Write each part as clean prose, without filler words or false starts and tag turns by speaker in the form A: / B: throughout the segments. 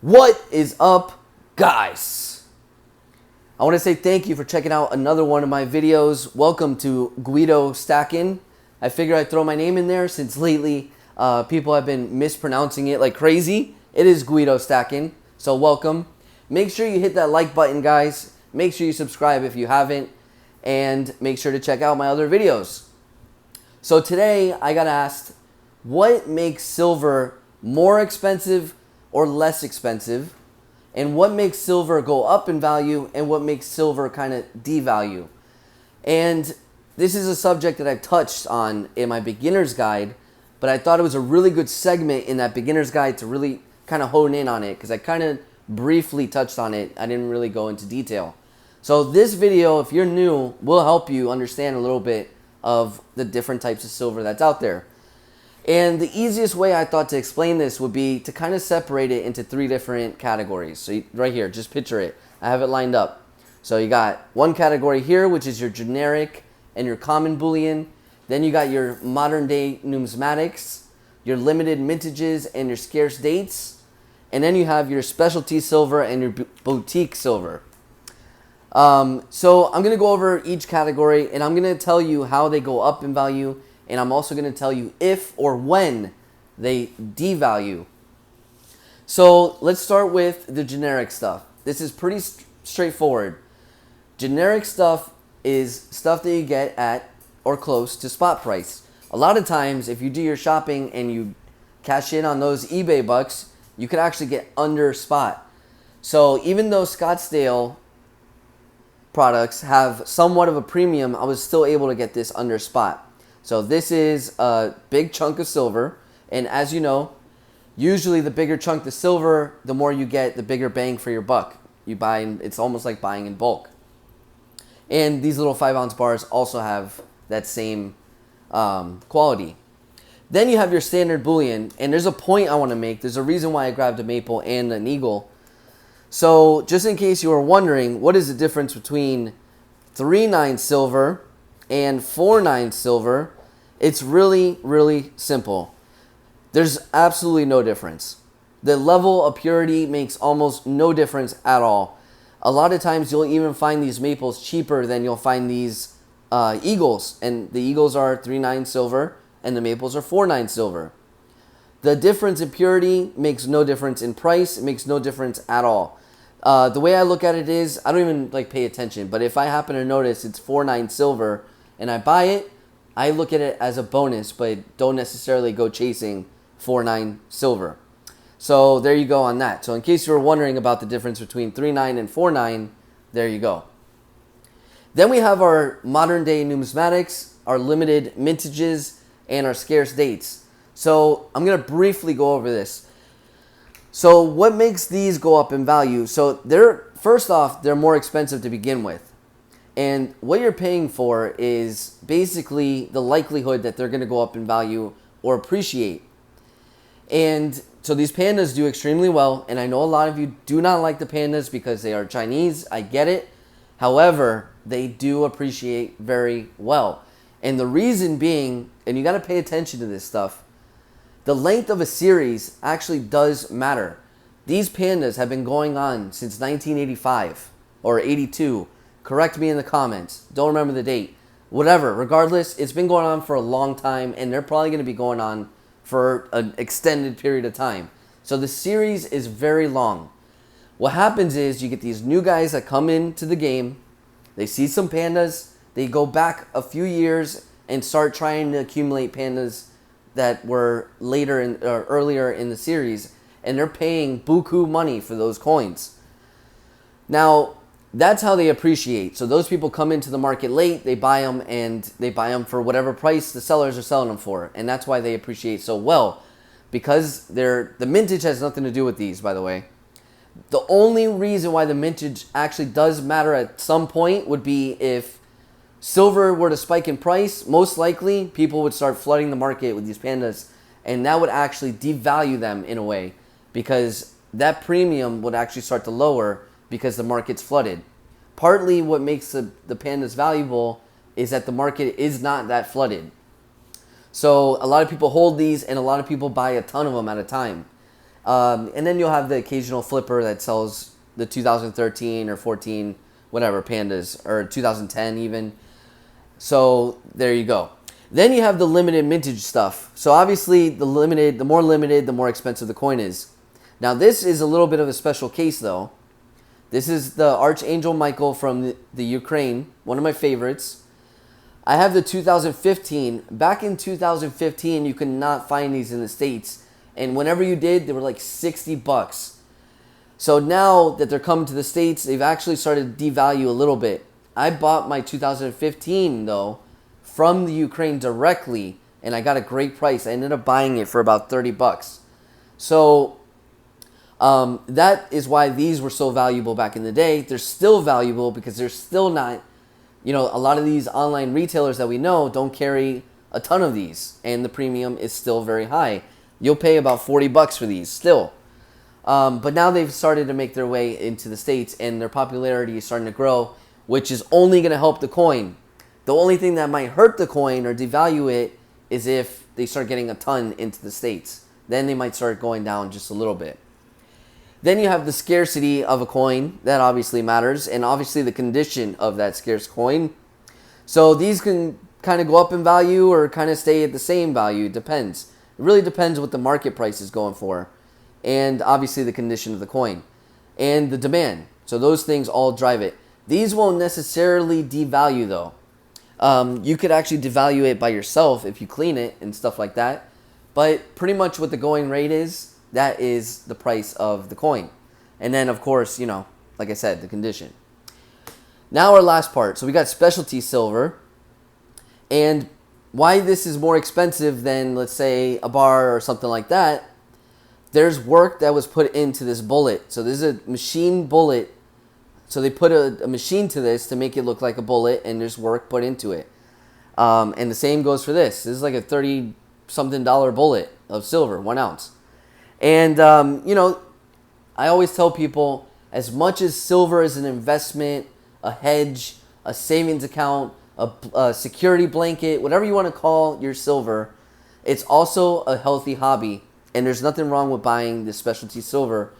A: What is up, guys? I want to say thank you for checking out another one of my videos. Welcome to GuidoSStackin. I figured I'd throw my name in there since lately people have been mispronouncing it like crazy. It is GuidoSStackin, so welcome. Make sure you hit that like button, guys. Make sure you subscribe if you haven't, and make sure to check out my other videos. So today I got asked, what makes silver more expensive or less expensive, and what makes silver go up in value, and what makes silver kind of devalue? And this is a subject that I've touched on in my beginner's guide, but I thought it was a really good segment in that beginner's guide to really kind of hone in on it, because I kind of briefly touched on it. I didn't really go into detail. So this video, if you're new, will help you understand a little bit of the different types of silver that's out there. And the easiest way I thought to explain this would be to kind of separate it into three different categories. So right here, just picture it. I have it lined up. So you got one category here, which is your generic and your common bullion. Then you got your modern day numismatics, your limited mintages, and your scarce dates. And then you have your specialty silver and your boutique silver. So I'm going to go over each category, and I'm going to tell you how they go up in value. And I'm also going to tell you if or when they devalue. So let's start with the generic stuff. This is pretty straightforward. Generic stuff is stuff that you get at or close to spot price. A lot of times, if you do your shopping and you cash in on those eBay bucks, you could actually get under spot. So even though Scottsdale products have somewhat of a premium, I was still able to get this under spot. So this is a big chunk of silver, and as you know, usually the bigger chunk of silver, the more you get, the bigger bang for your buck. You buy, it's almost like buying in bulk. And these little 5-ounce bars also have that same quality. Then you have your standard bullion, and there's a point I want to make. There's a reason why I grabbed a maple and an eagle. So just in case you were wondering, what is the difference between 3/9 silver and 4/9 silver? It's really, really simple. There's absolutely no difference. The level of purity makes almost no difference at all. A lot of times you'll even find these maples cheaper than you'll find these eagles. And the eagles are 3/9 silver and the maples are 4/9 silver. The difference in purity makes no difference in price. It makes no difference at all. The way I look at it is, I don't even pay attention, but if I happen to notice it's 4/9 silver and I buy it, I look at it as a bonus, but don't necessarily go chasing 4/9 silver. So there you go on that. So in case you were wondering about the difference between 3/9 and 4/9, there you go. Then we have our modern day numismatics, our limited mintages, and our scarce dates. So I'm going to briefly go over this. So what makes these go up in value? So first off, they're more expensive to begin with. And what you're paying for is basically the likelihood that they're going to go up in value or appreciate. And so these pandas do extremely well. And I know a lot of you do not like the pandas because they are Chinese. I get it. However, they do appreciate very well. And the reason being, and you got to pay attention to this stuff, the length of a series actually does matter. These pandas have been going on since 1985 or 82. Correct me in the comments. Don't remember the date. Whatever. Regardless, it's been going on for a long time, and they're probably going to be going on for an extended period of time. So the series is very long. What happens is you get these new guys that come into the game. They see some pandas. They go back a few years and start trying to accumulate pandas that were earlier in the series, and they're paying buku money for those coins. Now, that's how they appreciate. So those people come into the market late, they buy them, and they buy them for whatever price the sellers are selling them for. And that's why they appreciate so well, because the mintage has nothing to do with these, by the way. The only reason why the mintage actually does matter at some point would be if silver were to spike in price. Most likely, people would start flooding the market with these pandas, and that would actually devalue them in a way, because that premium would actually start to lower because the market's flooded. Partly what makes the pandas valuable is that the market is not that flooded. So a lot of people hold these, and a lot of people buy a ton of them at a time. And then you'll have the occasional flipper that sells the 2013 or 14, whatever, pandas, or 2010 even. So there you go. Then you have the limited mintage stuff. So obviously the more limited, the more expensive the coin is. Now this is a little bit of a special case though. This is the Archangel Michael from the Ukraine, one of my favorites. I have the 2015. Back in 2015, you could not find these in the States. And whenever you did, they were like $60. So now that they're coming to the States, they've actually started to devalue a little bit. I bought my 2015 though from the Ukraine directly, and I got a great price. I ended up buying it for about $30. So that is why these were so valuable back in the day. They're still valuable because they're still not, a lot of these online retailers that we know don't carry a ton of these, and the premium is still very high. You'll pay about $40 for these still. But now they've started to make their way into the States, and their popularity is starting to grow, which is only going to help the coin. The only thing that might hurt the coin or devalue it is if they start getting a ton into the States. Then they might start going down just a little bit. Then you have the scarcity of a coin. That obviously matters, and obviously the condition of that scarce coin. So these can kind of go up in value or kind of stay at the same value. It depends. It really depends what the market price is going for, and obviously the condition of the coin and the demand. So those things all drive it. These won't necessarily devalue though. You could actually devalue it by yourself if you clean it and stuff like that. But pretty much what the going rate is, that is the price of the coin. And then of course, like I said, the condition. Now our last part. So we got specialty silver. And why this is more expensive than, let's say, a bar or something like that, there's work that was put into this bullet. So this is a machine bullet. So they put a machine to this to make it look like a bullet, and there's work put into it. And the same goes for this. This is like a $30-something bullet of silver, 1 ounce. And, I always tell people, as much as silver is an investment, a hedge, a savings account, a security blanket, whatever you want to call your silver, it's also a healthy hobby. And there's nothing wrong with buying the specialty silver.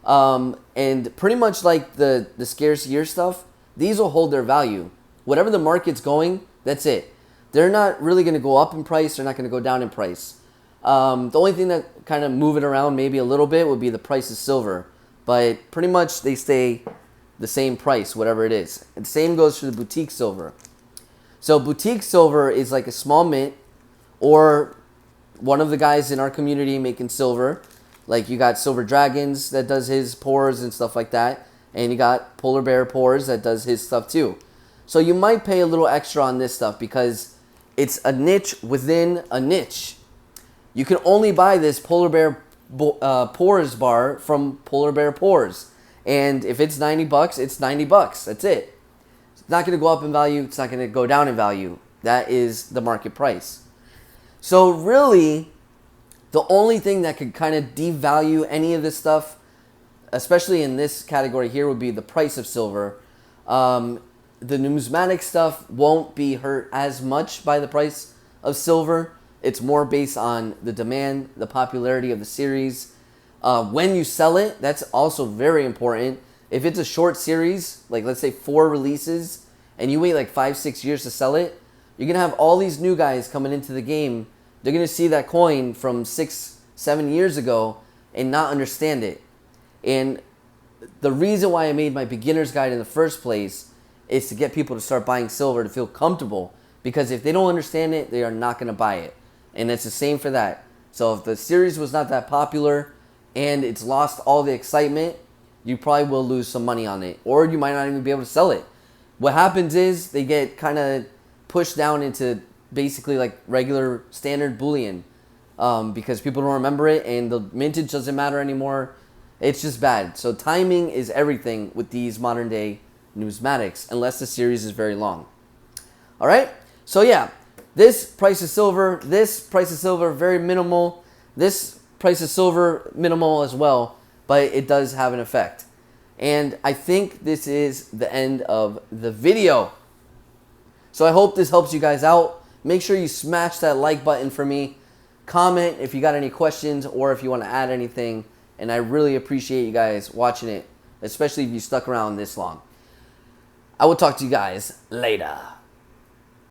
A: And pretty much like the scarce year stuff, these will hold their value. Whatever the market's going, that's it. They're not really going to go up in price. They're not going to go down in price. The only thing that kind of move it around maybe a little bit would be the price of silver. But pretty much they stay the same price, whatever it is. And same goes for the boutique silver. So boutique silver is like a small mint, or one of the guys in our community making silver. Like you got Silver Dragons that does his pours and stuff like that. And you got Polar Bear Pours that does his stuff too. So you might pay a little extra on this stuff because it's a niche within a niche. You can only buy this Polar Bear Pours bar from Polar Bear Pours. And if it's $90, it's $90. That's it. It's not going to go up in value. It's not going to go down in value. That is the market price. So really, the only thing that could kind of devalue any of this stuff, especially in this category here, would be the price of silver. The numismatic stuff won't be hurt as much by the price of silver. It's more based on the demand, the popularity of the series. When you sell it, that's also very important. If it's a short series, like let's say 4 releases, and you wait like 5-6 years to sell it, you're going to have all these new guys coming into the game. They're going to see that coin from 6-7 years ago and not understand it. And the reason why I made my beginner's guide in the first place is to get people to start buying silver to feel comfortable. Because if they don't understand it, they are not going to buy it. And it's the same for that. So if the series was not that popular and it's lost all the excitement, you probably will lose some money on it. Or you might not even be able to sell it. What happens is they get kind of pushed down into basically like regular standard bullion because people don't remember it and the mintage doesn't matter anymore. It's just bad. So timing is everything with these modern day numismatics, unless the series is very long. All right. So yeah, this price of silver, very minimal. This price of silver, minimal as well, but it does have an effect. And I think this is the end of the video. So I hope this helps you guys out. Make sure you smash that like button for me. Comment if you got any questions or if you want to add anything. and I really appreciate you guys watching it, especially if you stuck around this long. I will talk to you guys later.